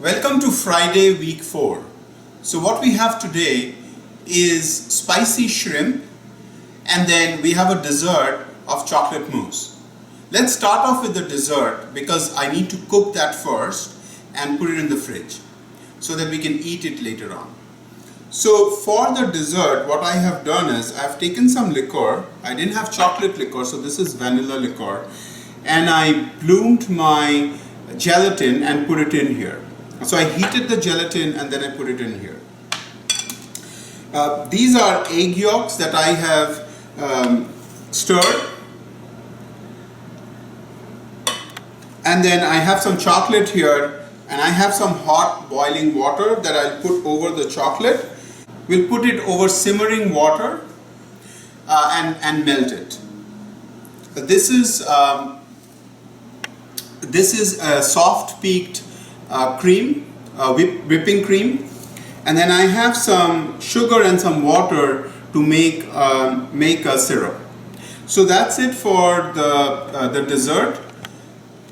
Welcome to Friday week 4. So what we have today is spicy shrimp, and then we have a dessert of chocolate mousse. Let's start off with the dessert because I need to cook that first and put it in the fridge so that we can eat it later on. So for the dessert, what I have done is I've taken some liqueur. I didn't have chocolate liqueur, so this is vanilla liqueur, and I bloomed my gelatin and put it in here. So I heated the gelatin and then I put it in here. These are egg yolks that I have stirred, and then I have some chocolate here, and I have some hot boiling water that I'll put over the chocolate. We'll put it over simmering water and melt it. This is a soft peaked cream, whipping cream, and then I have some sugar and some water to make a syrup. So that's it for the dessert.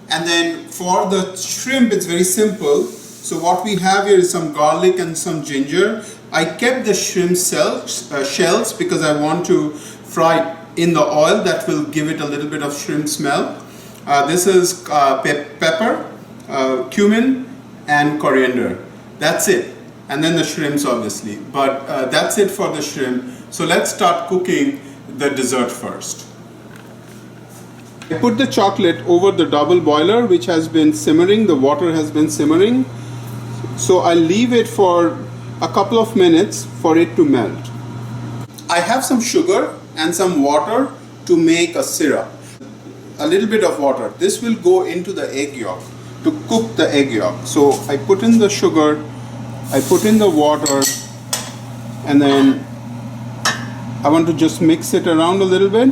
And then for the shrimp, it's very simple. So what we have here is some garlic and some ginger. I kept the shrimp shells because I want to fry in the oil. That will give it a little bit of shrimp smell. This is pepper, cumin, and coriander. That's it. And then the shrimps, obviously. But that's it for the shrimp. So let's start cooking the dessert first. I put the chocolate over the double boiler, which has been simmering. The water has been simmering. So I'll leave it for a couple of minutes for it to melt. I have some sugar and some water to make a syrup. A little bit of water. This will go into the egg yolk to cook the egg yolk. So I put in the sugar, I put in the water, and then I want to just mix it around a little bit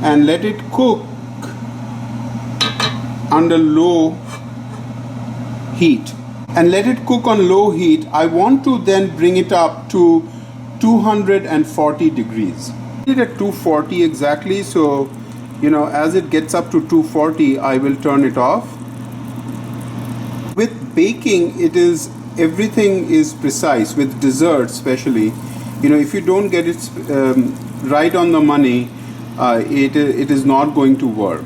and let it cook under low heat. And let it cook on low heat. I want to then bring it up to 240 degrees. It at 240 exactly, so as it gets up to 240, I will turn it off. With baking, everything is precise. With desserts especially, if you don't get it right on the money, it is not going to work.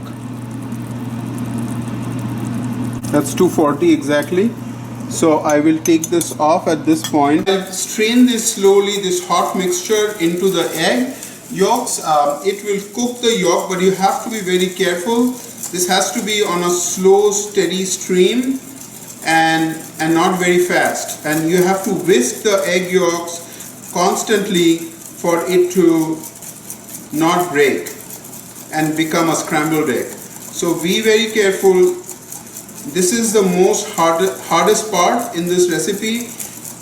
That's 240 exactly. So I will take this off at this point. I'll strain this slowly, this hot mixture, into the egg yolks. It will cook the yolk, but you have to be very careful. This has to be on a slow, steady stream and not very fast. And you have to whisk the egg yolks constantly for it to not break and become a scrambled egg. So be very careful. This is the hardest part in this recipe,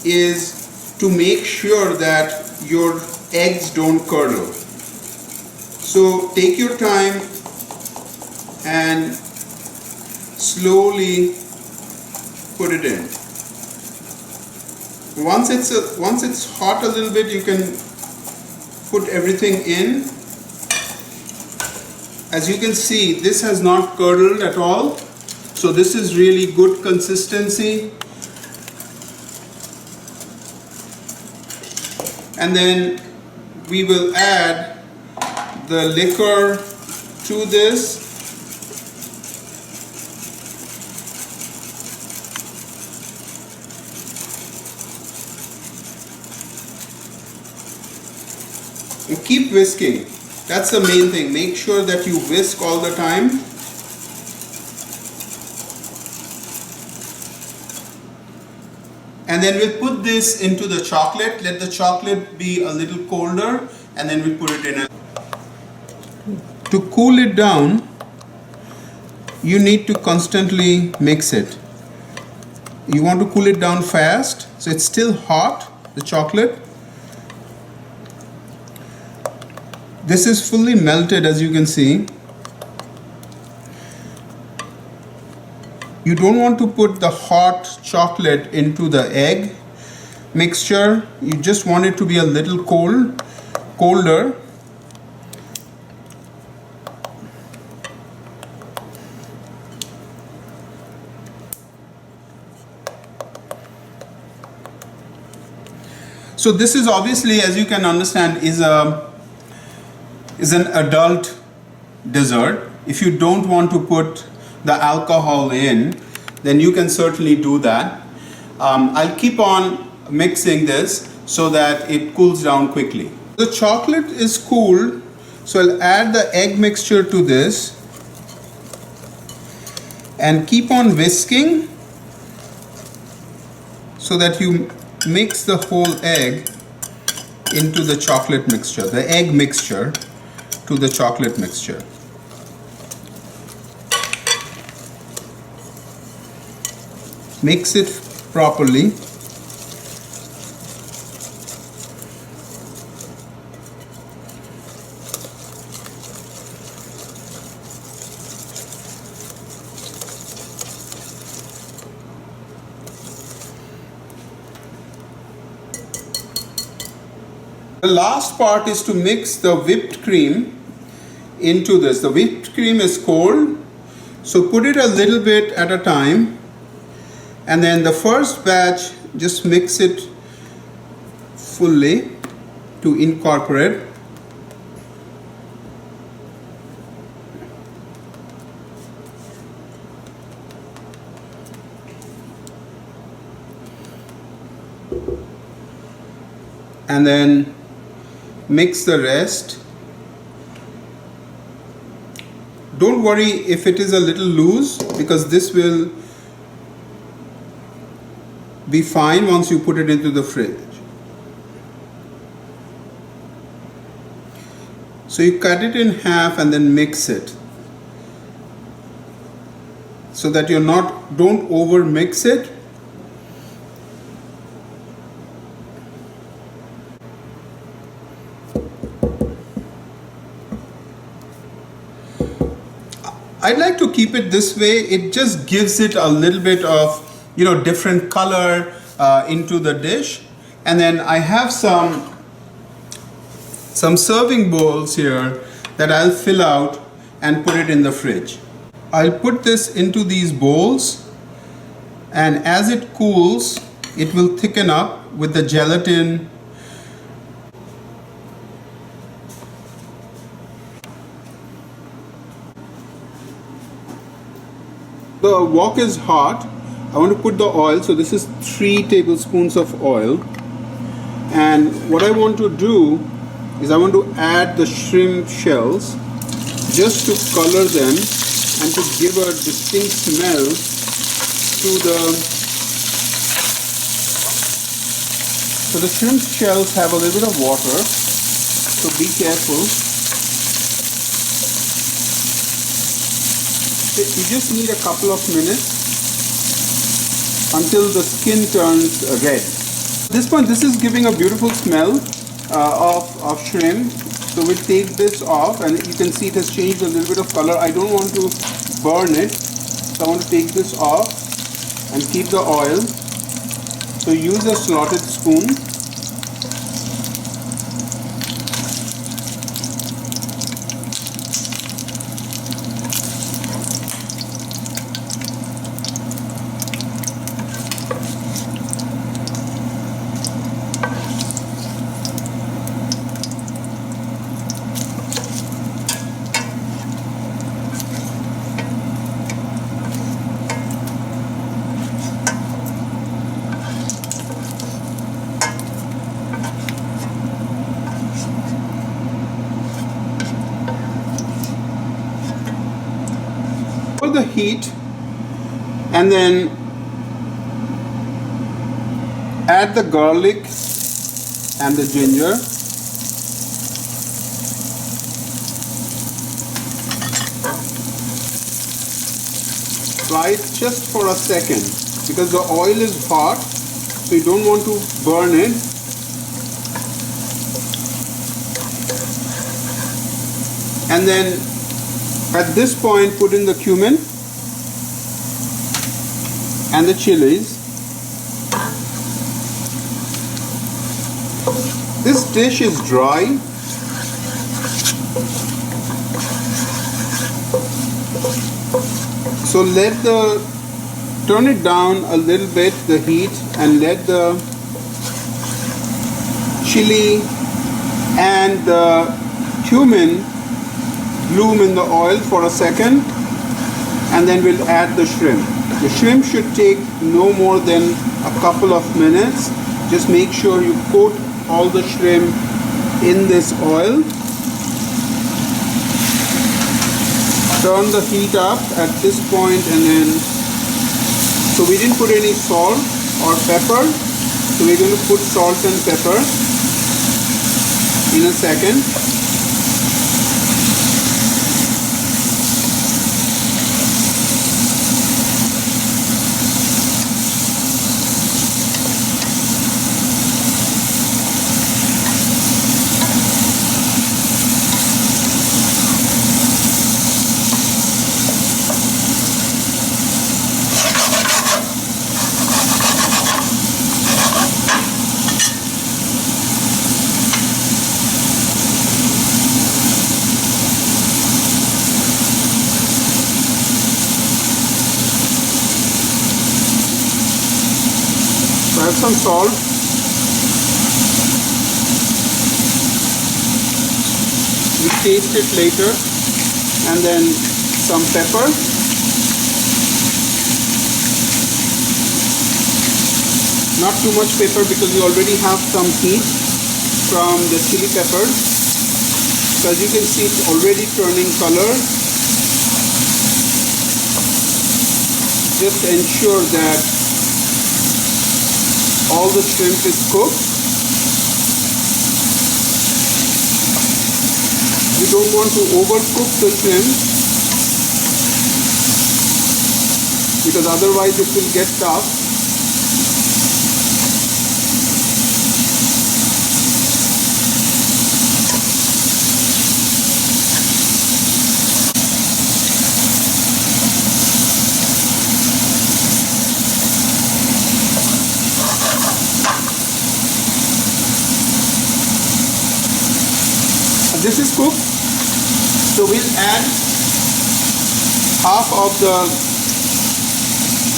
is to make sure that your eggs don't curdle. So take your time and slowly put it in. Once it's hot a little bit, you can put everything in. As you can see, this has not curdled at all. So this is really good consistency. And then we will add the liquor to this. And keep whisking. That's the main thing. Make sure that you whisk all the time. And then we'll put this into the chocolate. Let the chocolate be a little colder, and then we'll put it in. To cool it down, you need to constantly mix it. You want to cool it down fast, so it's still hot, the chocolate. This is fully melted, as you can see. You don't want to put the hot chocolate into the egg mixture. You just want it to be a little colder. So this is obviously, as you can understand, is an adult dessert. If you don't want to put the alcohol in, then you can certainly do that. I'll keep on mixing this so that it cools down quickly. The chocolate is cooled, so I'll add the egg mixture to this and keep on whisking so that you mix the whole egg into the chocolate mixture, the egg mixture to the chocolate mixture. Mix it properly. The last part is to mix the whipped cream into this. The whipped cream is cold, so put it a little bit at a time, and then the first batch just mix it fully to incorporate. And then mix the rest. Don't worry if it is a little loose, because this will be fine once you put it into the fridge. So you cut it in half and then mix it so that don't over mix it. I'd like to keep it this way. It just gives it a little bit of, different color into the dish. And then I have some serving bowls here that I'll fill out and put it in the fridge. I'll put this into these bowls, and as it cools, it will thicken up with the gelatin. The wok is hot. I want to put the oil, so this is 3 tablespoons of oil. And what I want to do is I want to add the shrimp shells just to color them and to give a distinct smell to So the shrimp shells have a little bit of water, so be careful. You just need a couple of minutes until the skin turns red. At this point, this is giving a beautiful smell of shrimp. So we'll take this off, and you can see it has changed a little bit of color. I don't want to burn it, so I want to take this off and keep the oil. So use a slotted spoon. The heat, and then add the garlic and the ginger. Fry it just for a second because the oil is hot, so you don't want to burn it. And then at this point, put in the cumin and the chilies. This dish is dry, so turn it down a little bit, the heat, and let the chili and the cumin bloom in the oil for a second, and then we'll add the shrimp. The shrimp should take no more than a couple of minutes. Just make sure you coat all the shrimp in this oil. Turn the heat up at this point, and then, so we didn't put any salt or pepper, so we're going to put salt and pepper in a second. Add some salt, we taste it later, and then some pepper, not too much pepper because we already have some heat from the chili pepper. So as you can see, it's already turning color. Just ensure that all the shrimp is cooked. You don't want to overcook the shrimp because otherwise it will get tough. This is cooked, so we'll add half of the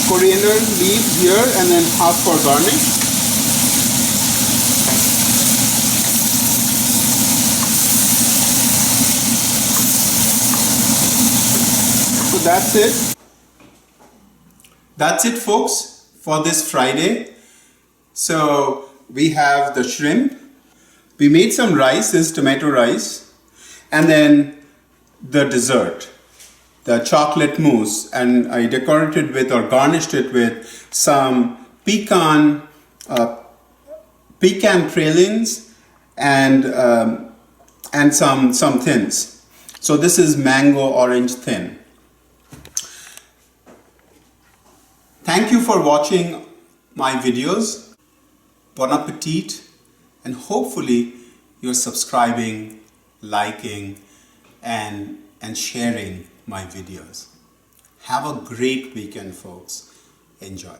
coriander leaves here and then half for garnish. So that's it. That's it, folks, for this Friday. So we have the shrimp. We made some rice, this tomato rice, and then the dessert, the chocolate mousse, and I decorated with or garnished it with some pecan pralines and some thins. So this is mango orange thin. Thank you for watching my videos. Bon appetit. And hopefully you're subscribing, liking, and sharing my videos. Have a great weekend, folks. Enjoy.